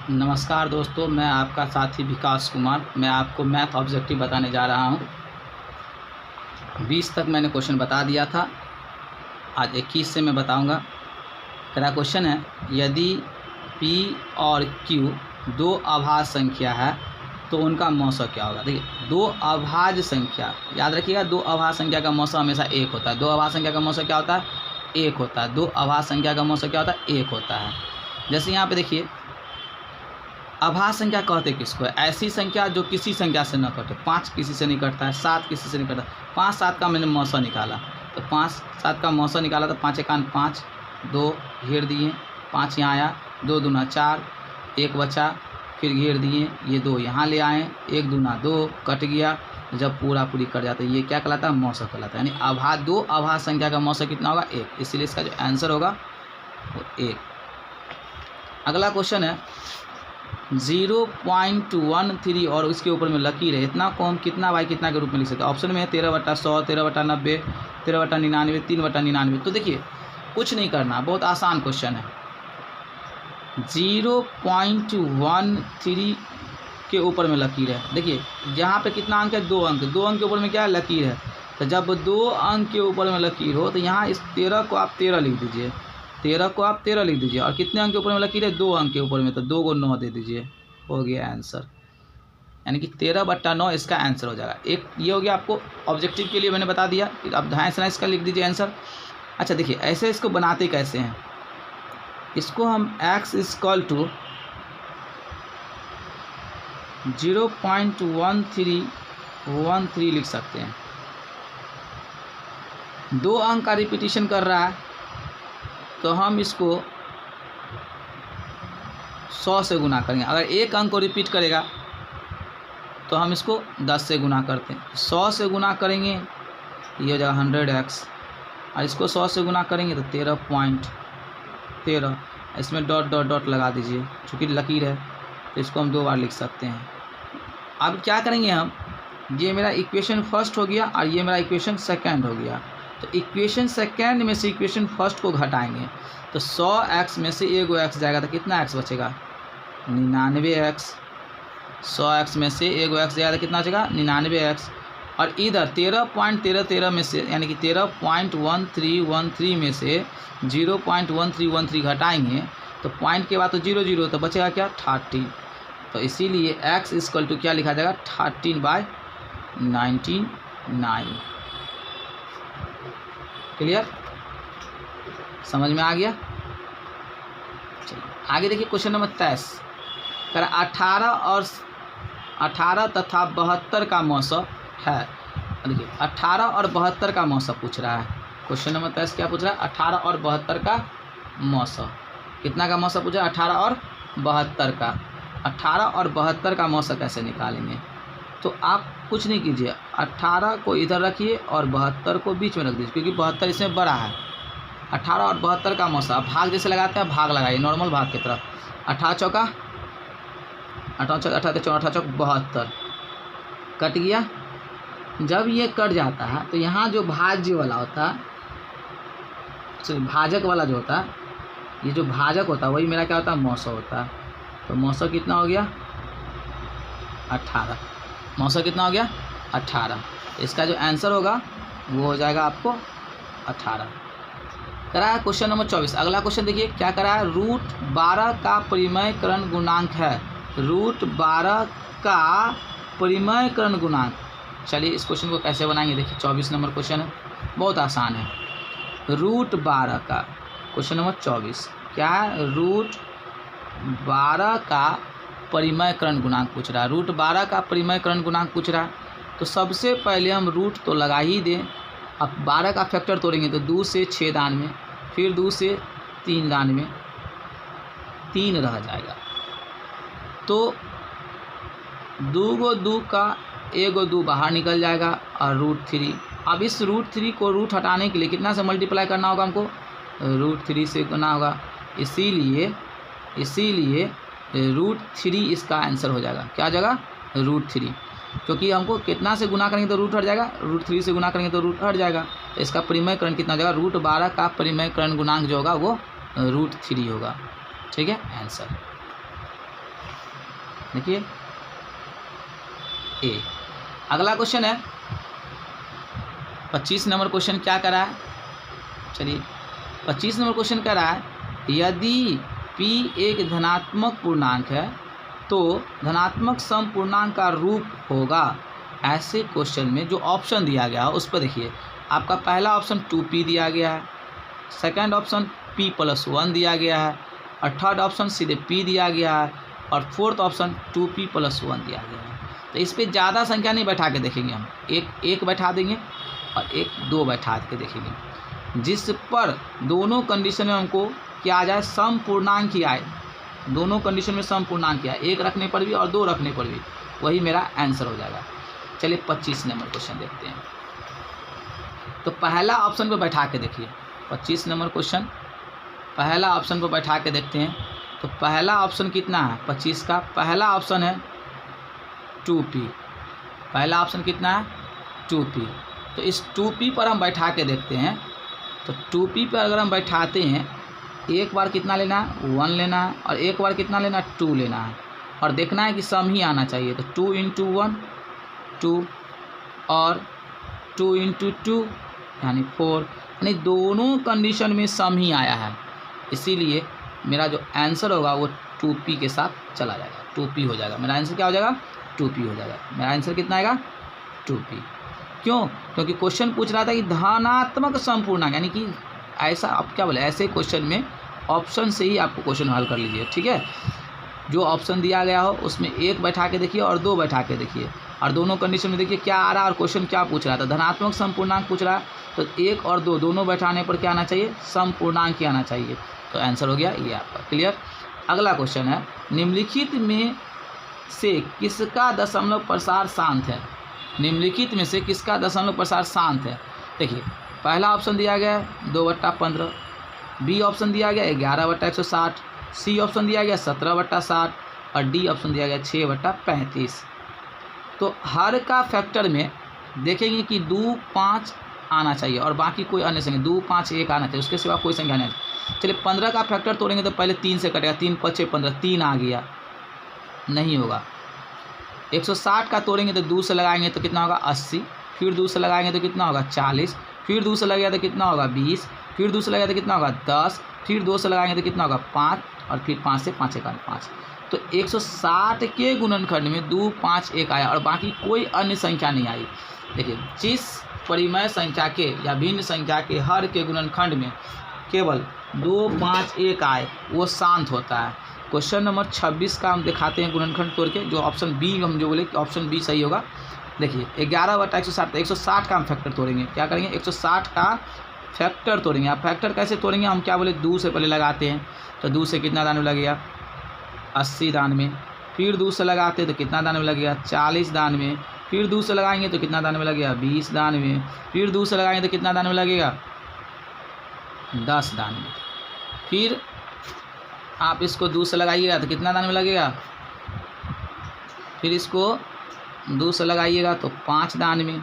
नमस्कार दोस्तों, मैं आपका साथी विकास कुमार। मैं आपको मैथ ऑब्जेक्टिव बताने जा रहा हूं। 20 तक मैंने क्वेश्चन बता दिया था, आज 21 से मैं बताऊंगा। मेरा क्वेश्चन है, यदि P और Q दो अभाज्य संख्या है तो उनका मौसा क्या होगा। देखिए, दो अभाज्य संख्या, याद रखिएगा, दो अभाज्य संख्या का मौसा हमेशा एक होता है। दो अभाज्य संख्या का मौसा क्या होता है? एक होता है। दो अभाज्य संख्या का मौसा क्या होता है? एक होता है। जैसे यहाँ पे देखिए, अभाज्य संख्या कहते किसको है? ऐसी संख्या जो किसी संख्या से न कटे। 5 किसी से नहीं कटता है, 7 किसी से नहीं कटता। 5 7 का मैंने मौसा निकाला, तो 5 7 का मौसा निकाला तो 5 एकान 5, 2 घेर दिए, 5 यहाँ आया, 2 दूना 4, 1 बचा, फिर घेर दिए, ये 2 यहाँ ले आए, 1 दूना 2 कट गया। जब पूरा पूरी कट जाता है, ये क्या कहलाता है? मौसा कहलाता है। यानी दो अभाज्य संख्या का मौसा कितना होगा? 1। इसीलिए इसका जो आंसर होगा वो 1। अगला क्वेश्चन है, 0.13 और उसके ऊपर में लकीर है। इतना को हम कितना बाई कितना के रूप में लिख सकते हैं? ऑप्शन में है 13/100, 13/90, 13/99, 3/99। तो देखिए, कुछ नहीं करना, बहुत आसान क्वेश्चन है। 0.13 के ऊपर में लकीर है। देखिए, यहाँ पे कितना अंक है? 2 अंक। 2 अंक के ऊपर में क्या है? लकीर है। तो जब 2 अंक के ऊपर में लकीर हो तो यहाँ इस 13 को आप 13 लिख दीजिए, 13 को आप 13 लिख दीजिए। और कितने अंक के ऊपर में लकीर है? 2 अंक के ऊपर में, तो 2 को 9 दे दीजिए, हो गया आंसर। यानी कि 13/9 इसका आंसर हो जाएगा। एक ये हो गया, आपको ऑब्जेक्टिव के लिए मैंने बता दिया। अब ध्यान से इसका लिख दीजिए आंसर। अच्छा देखिए, ऐसे इसको बनाते कैसे हैं? इसको हम x = 0.1313 लिख सकते हैं। 2 अंक का रिपीटिशन कर रहा है तो हम इसको 100 से गुना करेंगे। अगर 1 अंक को रिपीट करेगा तो हम इसको 10 से गुना करते हैं। 100 से गुना करेंगे, ये हो जाएगा 100x, और इसको 100 से गुना करेंगे तो 13.13। इसमें डॉट डॉट डॉट लगा दीजिए, चूँकि लकीर है तो इसको हम 2 बार लिख सकते हैं। अब क्या करेंगे हम, ये मेरा इक्वेशन फर्स्ट हो गया और ये मेरा इक्वेशन सेकंड हो गया। तो इक्वेशन सेकंड में से इक्वेशन फर्स्ट को घटाएंगे तो 100x में से 1 x जाएगा तो कितना x बचेगा? 99x। 100x में से 1 x जाएगा तो कितना बचेगा? 99x। और इधर 13.13 में से, यानी कि 13.1313 में से 0.1313 घटाएंगे तो पॉइंट के बाद तो 0 0, तो बचेगा क्या? 30। तो इसीलिए x = क्या लिखा जाएगा? 13/99। क्लियर? समझ में आ गया? चलिए आगे देखिए, क्वेश्चन नंबर 23 कर 18 तथा 72 का मौसा है। देखिए, 18 और 72 का मौसा पूछ रहा है। क्वेश्चन नंबर 23 क्या पूछ रहा है? 18 और 72 का मौसा। कितना का मौसा पूछा? 18 और 72 का। 18 और 72 का मौसा कैसे निकालेंगे? तो आप कुछ नहीं कीजिए, 18 को इधर रखिए और 72 को बीच में रख दीजिए, क्योंकि 72 इसमें बड़ा है। 18 और 72 का मौसा भाग जैसे लगाते हैं, भाग लगाइए नॉर्मल भाग की तरफ। 18 चौका 72 कट गया। जब ये कट जाता है तो यहाँ जो भाज्य वाला होता है, भाजक वाला जो होता है, ये जो भाजक होता है वही मेरा क्या होता है? मौसा होता है। तो मौसा कितना हो गया? 18। मौसा कितना हो गया? 18। इसका जो आंसर होगा वो हो जाएगा आपको 18। करा है क्वेश्चन नंबर 24। अगला क्वेश्चन देखिए क्या करा है? √12 का परिमेयकरण गुणांक है। √12 का परिमेयकरण गुणांक। चलिए इस क्वेश्चन को कैसे बनाएंगे, देखिए 24 नंबर क्वेश्चन है, बहुत आसान है। √12 का क्वेश्चन नंबर 24 क्या है? √12 का परिमेयकरण गुणांक पूछ रहा है। √12 का परिमेयकरण गुणांक पूछ रहा है, तो सबसे पहले हम रूट तो लगा ही दें। अब 12 का फैक्टर तोड़ेंगे तो 2 से 6 दान में, फिर 2 से 3 दान में 3 रह जाएगा। तो 2 को 2 का 1 को 2 बाहर निकल जाएगा और √3। अब इस √3 को रूट हटाने के लिए कितना से मल्टीप्लाई करना होगा? हमको √3 से करना होगा। इसीलिए √3 इसका आंसर हो जाएगा। क्या हो जाएगा? √3, क्योंकि हमको कितना से गुना करेंगे तो रूट हट जाएगा, √3 से गुना करेंगे तो रूट हट जाएगा। तो इसका परिमेयकरण कितना हो जाएगा? √12 का परिमेयकरण गुणांक जो होगा वो √3 होगा। ठीक है, आंसर। देखिए ए। अगला क्वेश्चन है 25 नंबर क्वेश्चन क्या कर रहा है, चलिए 25 नंबर क्वेश्चन कह रहा है यदि p एक धनात्मक पूर्णांक है तो धनात्मक सम पूर्णांक का रूप होगा। ऐसे क्वेश्चन में जो ऑप्शन दिया गया है उस पर देखिए, आपका पहला ऑप्शन 2p दिया गया है, सेकंड ऑप्शन p+1 दिया गया है, और थर्ड ऑप्शन सीधे p दिया गया है, और फोर्थ ऑप्शन 2p+1 दिया गया है। तो इस पर ज़्यादा संख्या नहीं बैठा के देखेंगे हम, एक बैठा देंगे और एक 2 बैठा के देखेंगे, जिस पर दोनों कंडीशन में हमको क्या आ जाए, सम पूर्णांक ही आए। दोनों कंडीशन में सम पूर्णांक ही आए, 1 रखने पर भी और 2 रखने पर भी, वही मेरा आंसर हो जाएगा। चलिए 25 नंबर क्वेश्चन देखते हैं। तो पहला ऑप्शन पर बैठा के देखिए, 25 नंबर क्वेश्चन पहला ऑप्शन पर बैठा के देखते हैं। तो पहला ऑप्शन कितना है 25 का, पहला ऑप्शन है 2p। पहला ऑप्शन कितना है 2p। तो इस 2p पर हम बैठा के देखते हैं। तो 2p पर अगर हम बैठाते हैं, एक बार कितना लेना है 1 लेना है, और एक बार कितना लेना है 2 लेना है, और देखना है कि सम ही आना चाहिए। तो 2 × 1 2 और 2 × 2 यानी 4, यानी दोनों कंडीशन में सम ही आया है, इसीलिए मेरा जो आंसर होगा वो 2p के साथ चला जाएगा, 2p हो जाएगा। मेरा आंसर क्या हो जाएगा 2p हो जाएगा। मेरा आंसर कितना आएगा 2p। क्यों? क्योंकि क्वेश्चन पूछ रहा था कि धनात्मक सम पूर्णांक, यानी कि ऐसा आप क्या बोले, ऐसे क्वेश्चन में ऑप्शन से ही आपको क्वेश्चन हल कर लीजिए, ठीक है। जो ऑप्शन दिया गया हो उसमें 1 बैठा के देखिए और 2 बैठा के देखिए, और दोनों कंडीशन में देखिए क्या आ रहा है, और क्वेश्चन क्या पूछ रहा था, धनात्मक सम पूर्णांक पूछ रहा है। तो 1 और 2 दोनों बैठाने पर क्या आना चाहिए, सम पूर्णांक ही आना चाहिए। तो आंसर हो गया ये आपका, क्लियर। अगला क्वेश्चन है निम्नलिखित में से किसका दशमलव प्रसार शांत है। निम्नलिखित में से किसका दशमलव प्रसार शांत है। देखिए पहला ऑप्शन दिया गया है 2/15, बी ऑप्शन दिया गया 11/160, सी ऑप्शन दिया गया 17/60, और डी ऑप्शन दिया गया 6/35। तो हर का फैक्टर में देखेंगे कि 2, 5 आना चाहिए और बाकी कोई अन्य संख्या 2, 5, 1 आना चाहिए, उसके सिवा कोई संख्या नहीं। चलिए 15 का फैक्टर तोड़ेंगे तो पहले 3 से कटेगा, 3 × 5 = 15, 3 आ गया, नहीं होगा। 160 का तोड़ेंगे तो 2 से लगाएंगे तो कितना होगा 80, फिर 2 से लगाएंगे तो कितना होगा 40, फिर 2 से लगेगा तो कितना होगा 20, फिर 2 से लगेगा तो कितना होगा 10, फिर 2 से लगाएंगे तो कितना होगा 5, और फिर 5 से 5 × 5। तो 160 के गुणनखंड में 2, 5, 1 आया और बाकी कोई अन्य संख्या नहीं आई। देखिए जिस परिमेय संख्या के या भिन्न संख्या के हर के गुणनखंड में केवल 2, 5, 1 आए वो शांत होता है। क्वेश्चन नंबर 26 का हम दिखाते हैं गुणनखंड तोड़ के, जो ऑप्शन बी हम जो बोले कि ऑप्शन बी सही होगा। देखिए 11/160, 160 का हम फैक्टर तोड़ेंगे, क्या करेंगे 160 का फैक्टर तोड़ेंगे। आप फैक्टर कैसे तोड़ेंगे, हम क्या बोले 2 से पहले लगाते हैं, तो 2 से कितना दान में लगेगा 80 दान में, फिर 2 से लगाते हैं तो कितना दान में लगेगा 40 दान में, फिर 2 से लगाएंगे तो कितना दान में लगेगा 20 दान में, फिर 2 से लगाएंगे तो कितना दान में लगेगा 10 दान में, फिर आप इसको 2 से लगाइएगा तो कितना दान में लगेगा, फिर इसको 2 से लगाइएगा तो 5 दान में,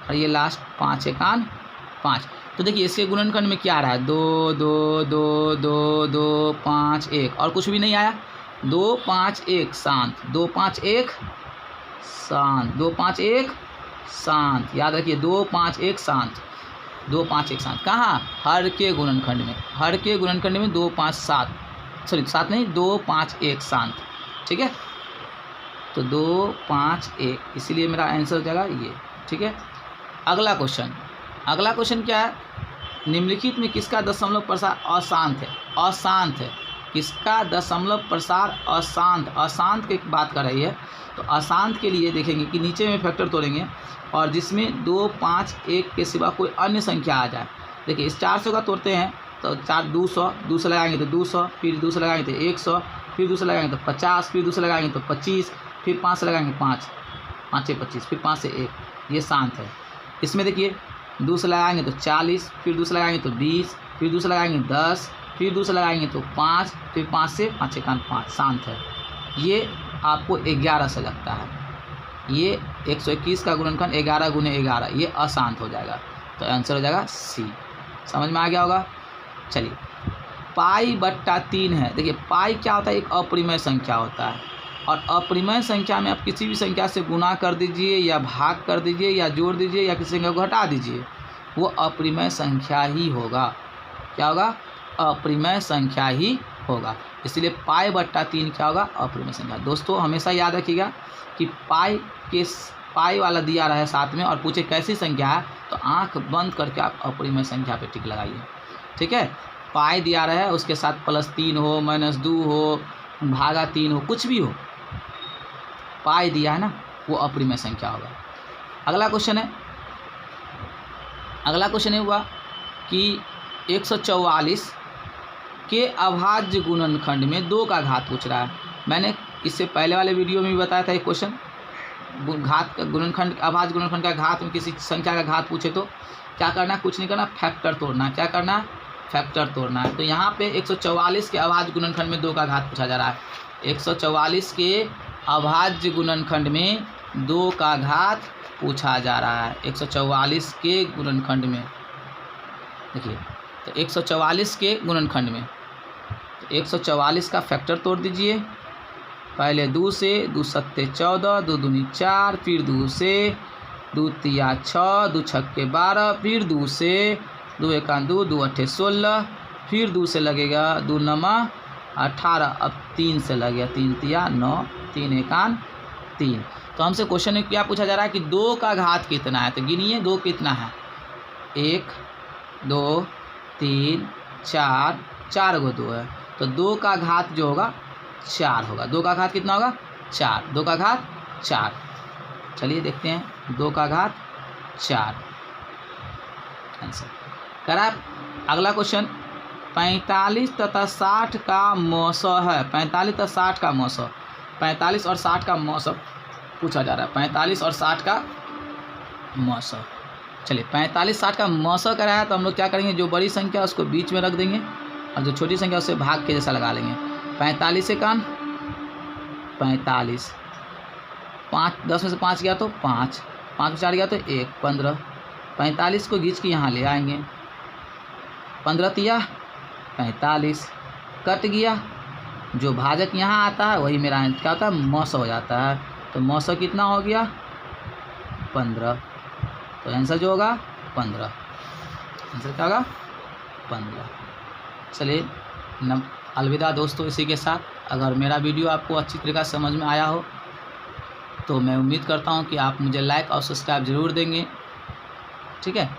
और ये लास्ट 5 × 1 = 5। तो देखिए इसके गुणनखंड में क्या आ रहा है 2, 2, 2, 2, 2, 5, 1 और कुछ भी नहीं आया। 2, 5, 1 शांत, 2, 5, 1 शांत, 2, 5, 1 शांत। याद रखिए 2, 5, 1 शांत, 2, 5, 1 शांत। कहाँ हर के गुणनखंड में, हर के गुणनखंड में 2, 5, 7 सॉरी 7 नहीं 2, 5, 1 शांत, ठीक है। तो 2, 5, 1 इसीलिए मेरा आंसर हो जाएगा ये, ठीक है। अगला क्वेश्चन क्या है, निम्नलिखित में किसका दशमलव प्रसार अशांत है। अशांत है, किसका दशमलव प्रसार अशांत की बात कर रही है। तो अशांत के लिए देखेंगे कि नीचे में फैक्टर तोड़ेंगे और जिसमें 2, 5, 1 के सिवा कोई अन्य संख्या आ जाए। देखिए इस 400 का तोड़ते हैं तो 4 200, 2 से लगाएंगे तो 200, फिर 2 से लगाएंगे तो 100, फिर 2 से लगाएंगे तो 50, फिर 2 से लगाएंगे तो 25, फिर 5 से लगाएंगे 5, 5 से 25, फिर 5 से 1, ये शांत है। इसमें देखिए 2 से लगाएंगे तो 40, फिर 2 से लगाएंगे तो 20, फिर 2 से लगाएंगे 10, फिर 2 से लगाएंगे तो 5, फिर 5 से 5 × 5 शांत है। ये आपको 11 से लगता है, ये 121 का गुणनखंड 11 × 11 ये अशांत हो जाएगा। तो आंसर हो जाएगा सी। समझ में आ गया होगा। चलिए π/3 है। देखिए पाई क्या होता है, एक अपरिमेय संख्या होता है। और अपरिमेय संख्या में आप किसी भी संख्या से गुना कर दीजिए या भाग कर दीजिए या जोड़ दीजिए या किसी संख्या को घटा दीजिए, वो अपरिमेय संख्या ही होगा। क्या होगा? अपरिमेय संख्या ही होगा। इसलिए पाई बट्टा 3 क्या होगा? अपरिमेय संख्या। दोस्तों हमेशा याद रखिएगा कि पाई वाला दिया रहा है साथ में और पूछे कैसी संख्या है, तो आंख बंद करके आप अपरिमेय संख्या पे टिक लगाइए। ठीक है, पाई दिया रहा है, उसके साथ +3 हो, -2 हो, भागा 3 हो, कुछ भी हो, पाई दिया है ना, वो अपरिमेय संख्या होगा। अगला क्वेश्चन है हुआ कि 144 के अभाज्य गुणनखंड में 2 का घात पूछ रहा है। मैंने इससे पहले वाले वीडियो में भी बताया था एक क्वेश्चन, घात का गुणनखंड, अभाज्य गुणनखंड का घात में किसी संख्या का घात पूछे तो क्या करना? कुछ नहीं करना, फैक्टर तोड़ना। क्या करना? फैक्टर तोड़ना है। तो यहाँ पे 144 के अभाज्य गुणनखंड में 2 का घात पूछा जा रहा है। 144 के अभाज्य गुणनखंड में 2 का घात पूछा जा रहा है। 144 के गुणनखंड में देखिए, तो 144 के गुणनखंड में 144 का फैक्टर तोड़ दीजिए। पहले 2 से, 2 सत्ते 14, 2 दूनी 4, फिर 2 से, 2 तिया 6, 2 छक्के 12, फिर 2 से, 2 एका 2, 2 अट्ठे 16, फिर 2 से लगेगा, 2 नमा 18, अब 3 से लग गया, 3 तिया 9, 3 एकान 3। तो हमसे क्वेश्चन में क्या पूछा जा रहा है कि 2 का घात कितना है? तो गिनिए 2 कितना है? 1 2 3 4, 4 गो 2 है, तो 2 का घात जो होगा 4 होगा। 2 का घात कितना होगा? 4। 2 का घात 4। चलिए देखते हैं, 2 का घात 4 आंसर करा। अगला क्वेश्चन 45 तथा 60 का मौसा है। 45 तथा 60 का मौसा, 45 और 60 का मौसा पूछा जा रहा है। 45 और 60 का मौसा। चलिए 45 60 का मौसा कराया है, तो हम लोग क्या करेंगे? जो बड़ी संख्या है उसको बीच में रख देंगे और जो छोटी संख्या उससे भाग के जैसा लगा लेंगे। 45 से कान 45, 5 10 में से 5 गया तो 5, 5 में 4 गया तो 1, 15। 45 को खींच के यहाँ ले आएंगे, 15 तिया 45, कट गया। जो भाजक यहाँ आता है वही मेरा क्या होता है? मौसा हो जाता है। तो मौसा कितना हो गया? 15। तो आंसर जो होगा 15, आंसर क्या होगा? 15। चलिए अलविदा दोस्तों। इसी के साथ अगर मेरा वीडियो आपको अच्छी तरीक़ा से समझ में आया हो तो मैं उम्मीद करता हूँ कि आप मुझे लाइक और सब्सक्राइब ज़रूर देंगे। ठीक है,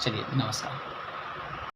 चलिए नमस्कार।